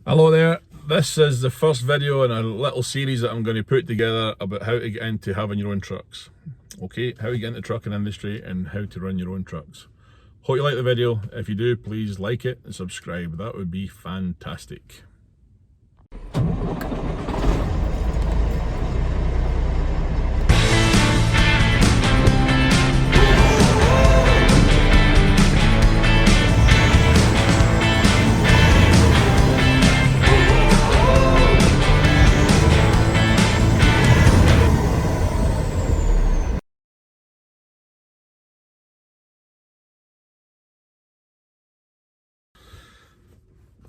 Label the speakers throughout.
Speaker 1: Hello there, this is the first video in a little series that I'm going to put together about how to get into having your own trucks. Okay, how to get into the trucking industry and how to run your own trucks. Hope you like the video. If you do, please like it and subscribe. That would be fantastic.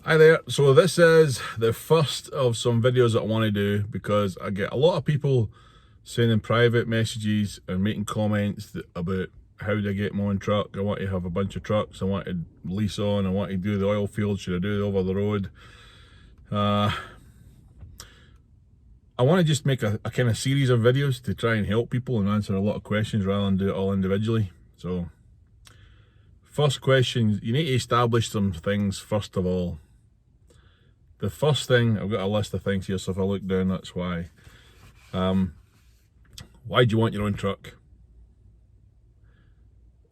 Speaker 1: Hi there, so this is the first of some videos that I want to do because I get a lot of people sending private messages and making comments about how do I get my own truck. I want to have a bunch of trucks, I want to lease on, I want to do the oil field, should I do it over the road? I want to just make a kind of series of videos to try and help people and answer a lot of questions rather than do it all individually. So first question, you need to establish some things first of all. The first thing, I've got a list of things here, so if I look down, that's why. Why do you want your own truck?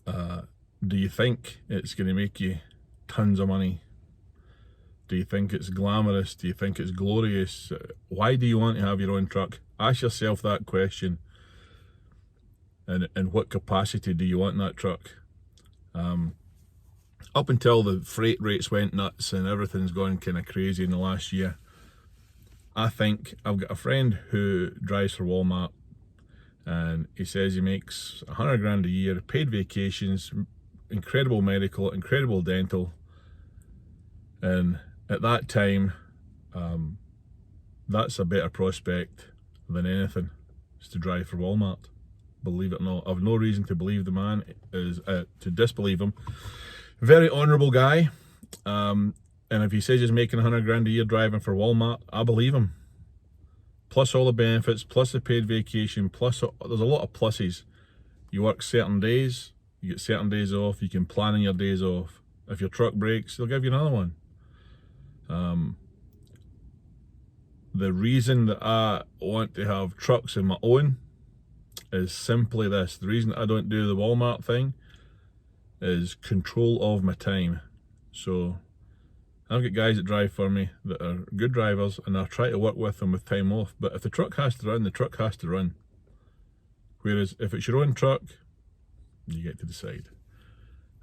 Speaker 1: Do you think it's going to make you tons of money? Do you think it's glamorous? Do you think it's glorious? Why do you want to have your own truck? Ask yourself that question. And in what capacity do you want that truck? Up until the freight rates went nuts and everything's gone kind of crazy in the last year, I think I've got a friend who drives for Walmart and he says he makes 100 grand a year, paid vacations, incredible medical, incredible dental, and at that time that's a better prospect than anything, is to drive for Walmart. Believe it or not, I've no reason to believe the man, is to disbelieve him. Very honourable guy, and if he says he's making 100 grand a year driving for Walmart, I believe him. Plus all the benefits, plus the paid vacation, plus there's a lot of pluses. You work certain days, you get certain days off, you can plan on your days off. If your truck breaks, they'll give you another one. The reason that I want to have trucks in my own is simply this. The reason I don't do the Walmart thing is control of my time. So I've got guys that drive for me that are good drivers and I try to work with them with time off, but if the truck has to run, the truck has to run. Whereas if it's your own truck, you get to decide.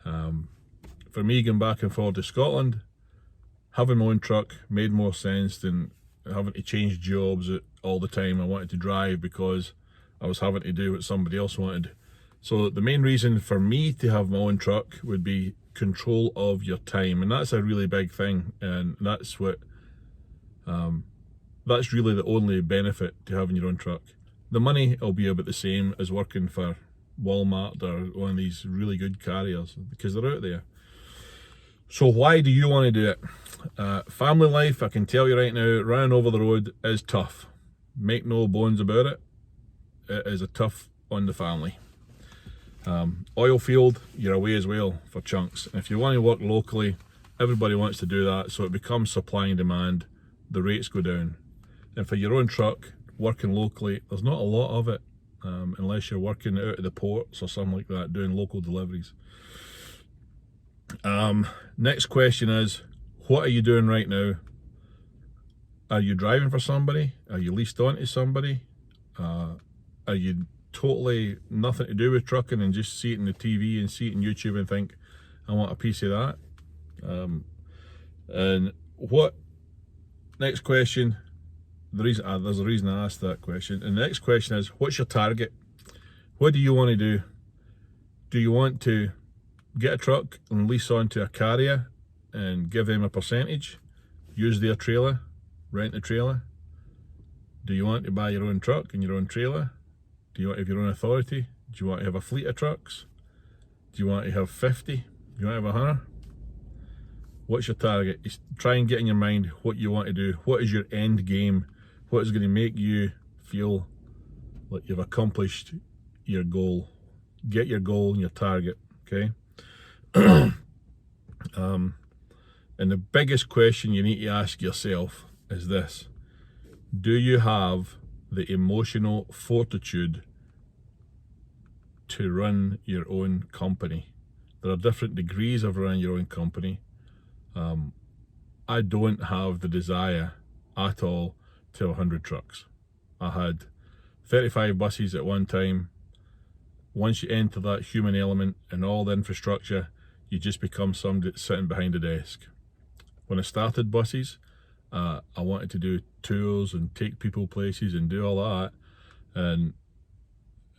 Speaker 1: For me, going back and forth to Scotland, having my own truck made more sense than having to change jobs all the time. I wanted to drive because I was having to do what somebody else wanted. So the main reason for me to have my own truck would be control of your time, and that's a really big thing, and that's what that's really the only benefit to having your own truck. The money will be about the same as working for Walmart or one of these really good carriers because they're out there. So why do you want to do it? Family life, I can tell you right now, running over the road is tough. Make no bones about it. It is a tough on the family. Oil field, you're away as well for chunks. If you want to work locally, everybody wants to do that, so it becomes supply and demand, the rates go down. And for your own truck, working locally, there's not a lot of it, unless you're working out of the ports or something like that, doing local deliveries. Next question is, what are you doing right now? Are you driving for somebody? Are you leased on to somebody? Are you totally nothing to do with trucking and just see it in the TV and see it in YouTube and think, I want a piece of that? And what, next question, there's a reason I asked that question, and the next question is, what's your target? What do you want to do? Do you want to get a truck and lease onto a carrier and give them a percentage, use their trailer, rent a trailer? Do you want to buy your own truck and your own trailer? Do you want to have your own authority? Do you want to have a fleet of trucks? Do you want to have 50? Do you want to have 100? What's your target? Try and get in your mind what you want to do. What is your end game? What is going to make you feel like you've accomplished your goal? Get your goal and your target, okay? And the biggest question you need to ask yourself is this: do you have the emotional fortitude to run your own company? There are different degrees of running your own company. I don't have the desire at all to 100 trucks. I had 35 buses at one time. Once you enter that human element and all the infrastructure, you just become somebody that's sitting behind a desk. When I started buses, I wanted to do tours and take people places and do all that, and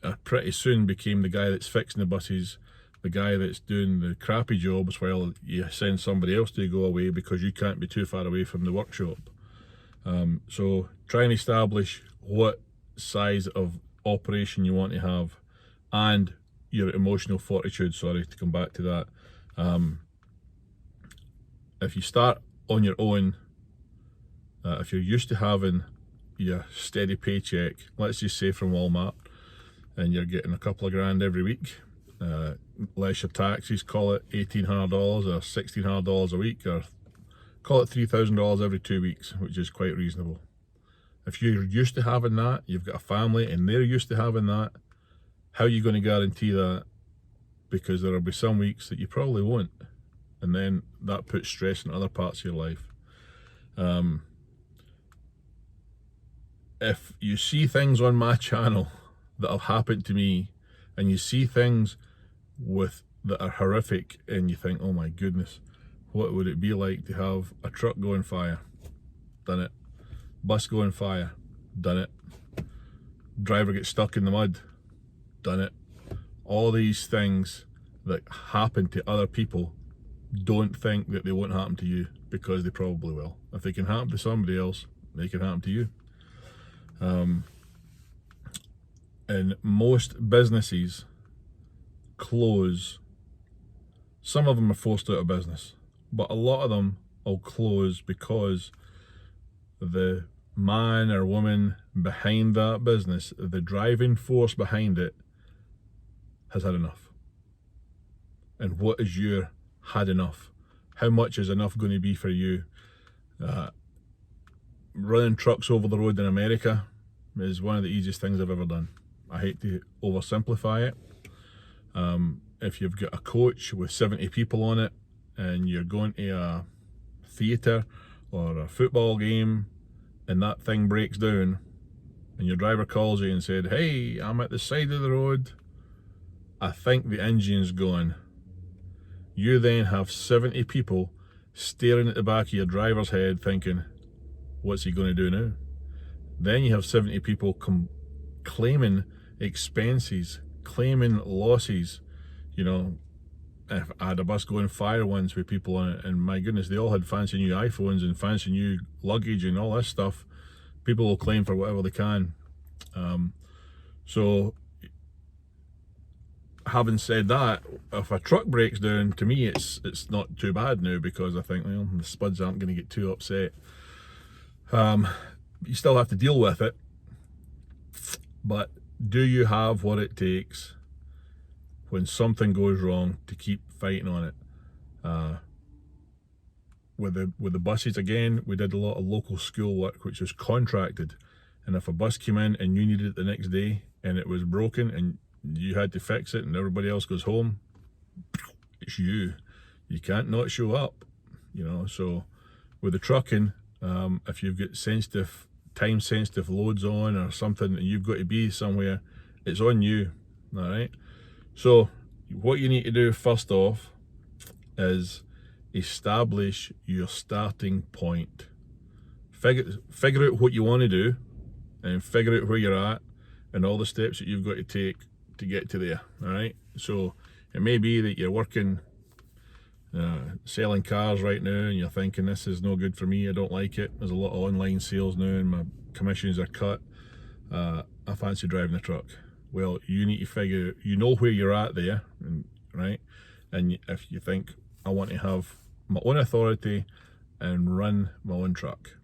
Speaker 1: I pretty soon became the guy that's fixing the buses, the guy that's doing the crappy jobs while you send somebody else to go away because you can't be too far away from the workshop. So try and establish what size of operation you want to have and your emotional fortitude, sorry, to come back to that. If you start on your own, if you're used to having your steady paycheck, let's just say from Walmart, and you're getting a couple of grand every week, less your taxes, call it $1,800 or $1,600 a week, or call it $3,000 every 2 weeks, which is quite reasonable. If you're used to having that, you've got a family and they're used to having that, how are you going to guarantee that? Because there will be some weeks that you probably won't, and then that puts stress in other parts of your life. If you see things on my channel that have happened to me, and you see things that are horrific, and you think, oh my goodness, what would it be like to have a truck go on fire? Done it. Bus go on fire? Done it. Driver gets stuck in the mud? Done it. All these things that happen to other people, don't think that they won't happen to you, because they probably will. If they can happen to somebody else, they can happen to you. And most businesses close. Some of them are forced out of business, but a lot of them will close because the man or woman behind that business, the driving force behind it, has had enough. And what is your had enough? How much is enough going to be for you? Running trucks over the road in America is one of the easiest things I've ever done. I hate to oversimplify it. If you've got a coach with 70 people on it and you're going to a theatre or a football game and that thing breaks down and your driver calls you and said, hey, I'm at the side of the road, I think the engine's gone. You then have 70 people staring at the back of your driver's head thinking, what's he going to do now? Then you have 70 people claiming expenses, claiming losses. You know, if I had a bus going fire once with people on it, and my goodness, they all had fancy new iPhones and fancy new luggage and all this stuff. People will claim for whatever they can. So having said that, if a truck breaks down, to me it's not too bad now, because I think, well, the spuds aren't going to get too upset. You still have to deal with it, but do you have what it takes when something goes wrong to keep fighting on it? With the buses, again, we did a lot of local school work, which was contracted, and if a bus came in and you needed it the next day and it was broken and you had to fix it and everybody else goes home, it's you can't not show up, you know. So with the trucking, if you've got time sensitive loads on or something and you've got to be somewhere, it's on you. All right, so what you need to do first off is establish your starting point. Figure out what you want to do and figure out where you're at and all the steps that you've got to take to get to there. All right, so it may be that you're working selling cars right now and you're thinking, this is no good for me, I don't like it, there's a lot of online sales now and my commissions are cut, I fancy driving a truck. Well, you need to figure out, you know where you're at there, right? And if you think, I want to have my own authority and run my own truck,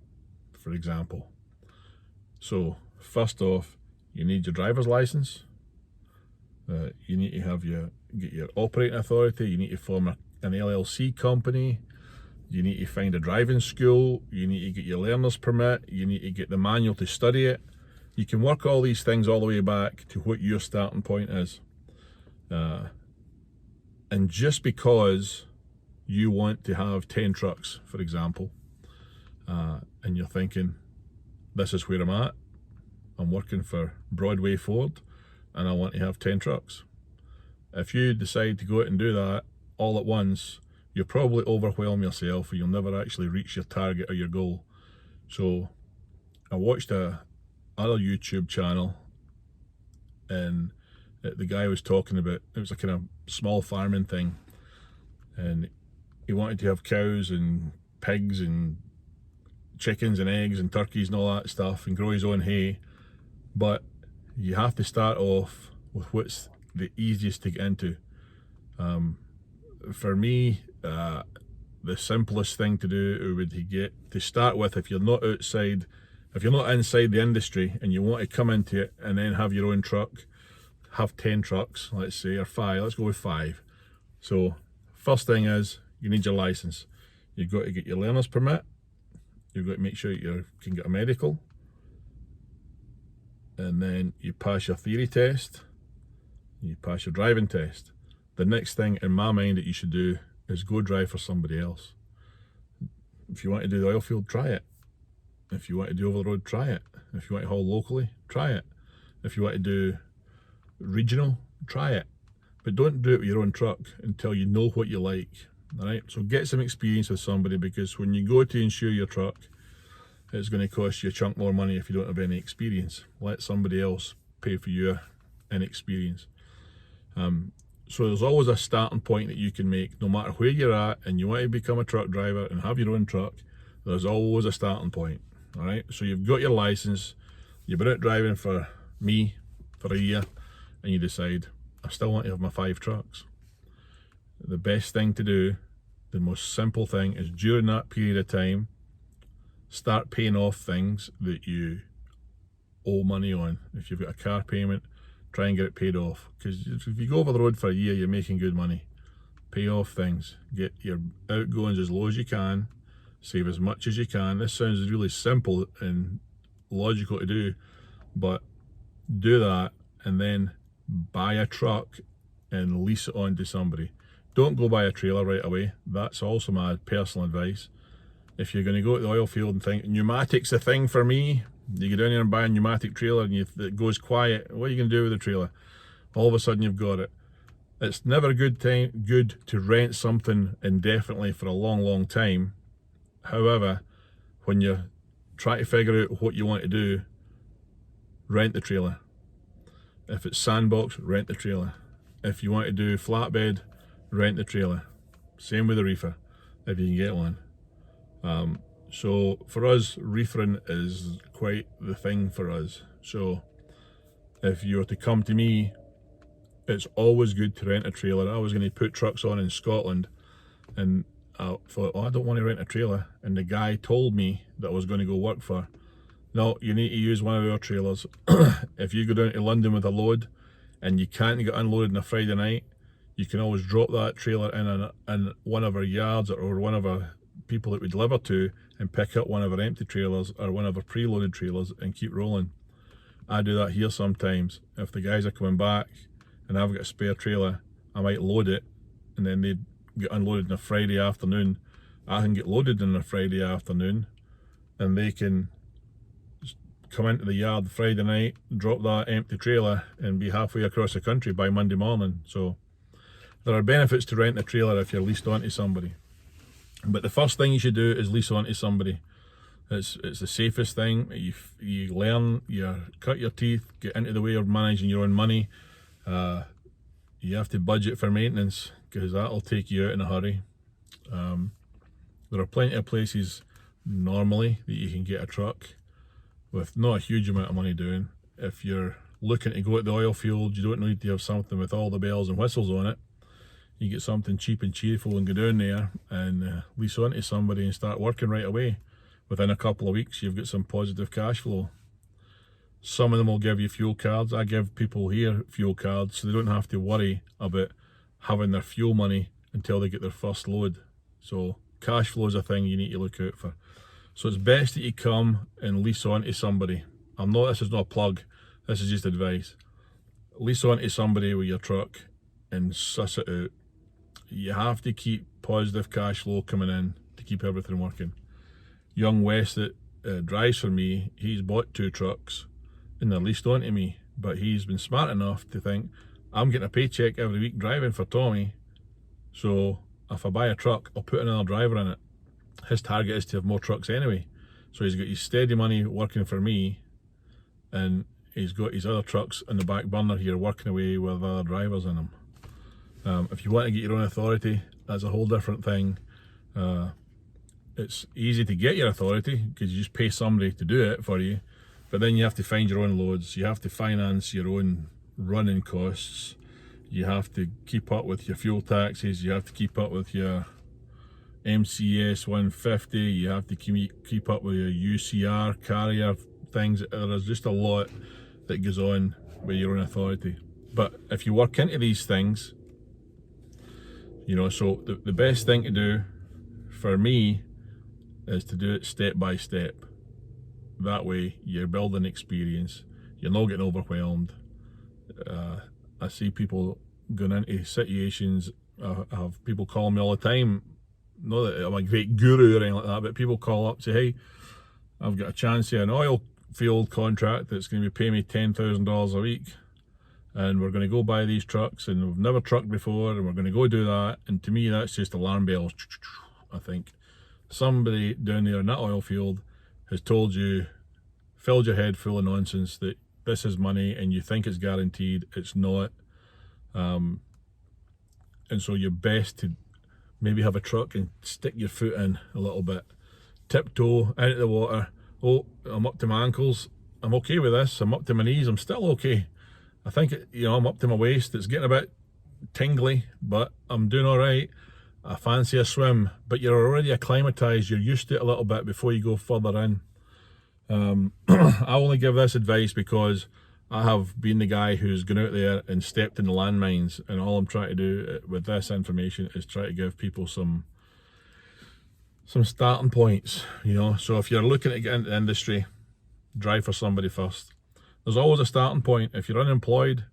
Speaker 1: for example. So first off, you need your driver's license, you need to get your operating authority, you need to form an LLC company, You need to find a driving school, you need to get your learner's permit, you need to get the manual to study it. You can work all these things all the way back to what your starting point is. And just because you want to have 10 trucks, for example, and you're thinking, this is where I'm working for Broadway Ford, and I want to have 10 trucks. If you decide to go out and do that all at once, you'll probably overwhelm yourself, and you'll never actually reach your target or your goal. So I watched other YouTube channel, and the guy was talking about, it was a kind of small farming thing, and he wanted to have cows and pigs and chickens and eggs and turkeys and all that stuff and grow his own hay. But you have to start off with what's the easiest to get into. For me, the simplest thing to do would to start with, if you're not inside the industry and you want to come into it and then have your own truck, have 10 trucks, let's say, or 5, let's go with 5. So first thing is, you need your license. You've got to get your learner's permit, you've got to make sure you can get a medical, and then you pass your theory test, you pass your driving test. The next thing in my mind that you should do is go drive for somebody else. If you want to do the oil field, try it. If you want to do over the road, try it. If you want to haul locally, try it. If you want to do regional, try it. But don't do it with your own truck until you know what you like. Alright, so get some experience with somebody, because when you go to insure your truck, it's going to cost you a chunk more money if you don't have any experience. Let somebody else pay for your inexperience. So there's always a starting point that you can make, no matter where you're at, and you want to become a truck driver and have your own truck, there's always a starting point. Alright, so you've got your license, you've been out driving for a year, and you decide, I still want to have my 5 trucks. The best thing to do, the most simple thing, is during that period of time, start paying off things that you owe money on. If you've got a car payment, try and get it paid off, because if you go over the road for a year, you're making good money. Pay off things, get your outgoings as low as you can, save as much as you can. This sounds really simple and logical to do, but do that, and then buy a truck and lease it on to somebody. Don't go buy a trailer right away. That's also my personal advice. If you're going to go to the oil field and think pneumatic's the thing for me, you go down there and buy a pneumatic trailer and it goes quiet, what are you going to do with the trailer? All of a sudden you've got it. It's never a good to rent something indefinitely for a long time. However, when you try to figure out what you want to do, rent the trailer. If it's sandbox, rent the trailer. If you want to do flatbed, rent the trailer. Same with the reefer, if you can get one. So for us, reefering is quite the thing for us. So if you were to come to me, it's always good to rent a trailer. I was going to put trucks on in Scotland, and I thought, oh, I don't want to rent a trailer. And the guy told me that I was going to go work for. No, you need to use one of our trailers. If you go down to London with a load and you can't get unloaded on a Friday night, you can always drop that trailer in one of our yards or one of our people that we deliver to, and pick up one of our empty trailers or one of our preloaded trailers and keep rolling. I do that here sometimes. If the guys are coming back and I've got a spare trailer, I might load it, and then they get unloaded on a Friday afternoon. I can get loaded on a Friday afternoon, and they can come into the yard Friday night, drop that empty trailer, and be halfway across the country by Monday morning. So there are benefits to renting a trailer if you're leased onto somebody. But the first thing you should do is lease onto somebody. It's the safest thing. You learn, you cut your teeth, get into the way of managing your own money. You have to budget for maintenance, because that'll take you out in a hurry. There are plenty of places normally that you can get a truck with not a huge amount of money doing. If you're looking to go at the oil field, you don't need to have something with all the bells and whistles on it. You get something cheap and cheerful and go down there and lease onto somebody and start working right away. Within a couple of weeks, you've got some positive cash flow. Some of them will give you fuel cards. I give people here fuel cards, so they don't have to worry about having their fuel money until they get their first load. So cash flow is a thing you need to look out for. So it's best that you come and lease on to somebody. This is not a plug, this is just advice. Lease on to somebody with your truck and suss it out. You have to keep positive cash flow coming in to keep everything working. Young Wes that drives for me, he's bought 2 trucks and they're leased on to me, but he's been smart enough to think, I'm getting a paycheck every week driving for Tommy, so if I buy a truck, I'll put another driver in it. His target is to have more trucks anyway. So he's got his steady money working for me, and he's got his other trucks in the back burner here working away with other drivers in them. If you want to get your own authority, that's a whole different thing. It's easy to get your authority because you just pay somebody to do it for you, but then you have to find your own loads, you have to finance your own running costs, you have to keep up with your fuel taxes, you have to keep up with your MCS 150, you have to keep up with your UCR carrier things. There's just a lot that goes on with your own authority. But if you work into these things, you know, so the best thing to do for me is to do it step by step. That way you're building experience, you're not getting overwhelmed. I see people going into situations, I have people call me all the time, not that I'm a great guru or anything like that, but people call up and say, hey, I've got a chance here, an oil field contract that's going to be paying me $10,000 a week, and we're going to go buy these trucks, and we've never trucked before, and we're going to go do that. And to me, that's just alarm bells. I think somebody down there in that oil field has told you, filled your head full of nonsense that this is money and you think it's guaranteed. It's not. And so you're best to maybe have a truck and stick your foot in a little bit, tiptoe out of the water. Oh, I'm up to my ankles, I'm okay with this. I'm up to my knees, I'm still okay. I think, you know, I'm up to my waist, it's getting a bit tingly, but I'm doing all right. I fancy a swim, but you're already acclimatized, you're used to it a little bit before you go further in. I only give this advice because I have been the guy who's gone out there and stepped in the landmines, and all I'm trying to do with this information is try to give people some starting points, you know. So if you're looking to get into the industry, drive for somebody first. There's always a starting point. If you're unemployed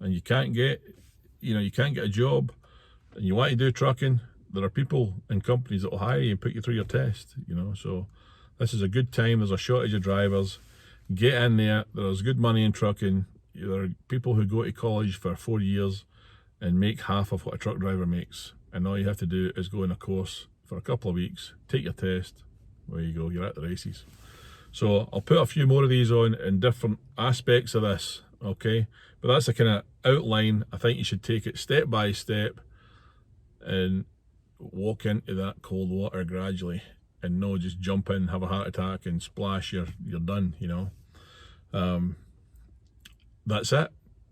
Speaker 1: and you can't get a job and you want to do trucking, there are people and companies that will hire you and put you through your test, you know. So this is a good time. There's a shortage of drivers. Get in there. There's good money in trucking. There are people who go to college for 4 years and make half of what a truck driver makes, and all you have to do is go in a course for a couple of weeks, take your test, there you go, you're at the races. So I'll put a few more of these on in different aspects of this, okay? But that's a kind of outline. I think you should take it step by step and walk into that cold water gradually, and not just jump in, have a heart attack and splash, you're done, you know. That's it.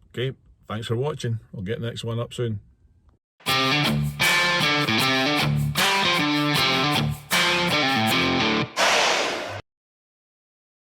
Speaker 1: Okay, thanks for watching. I'll get the next one up soon.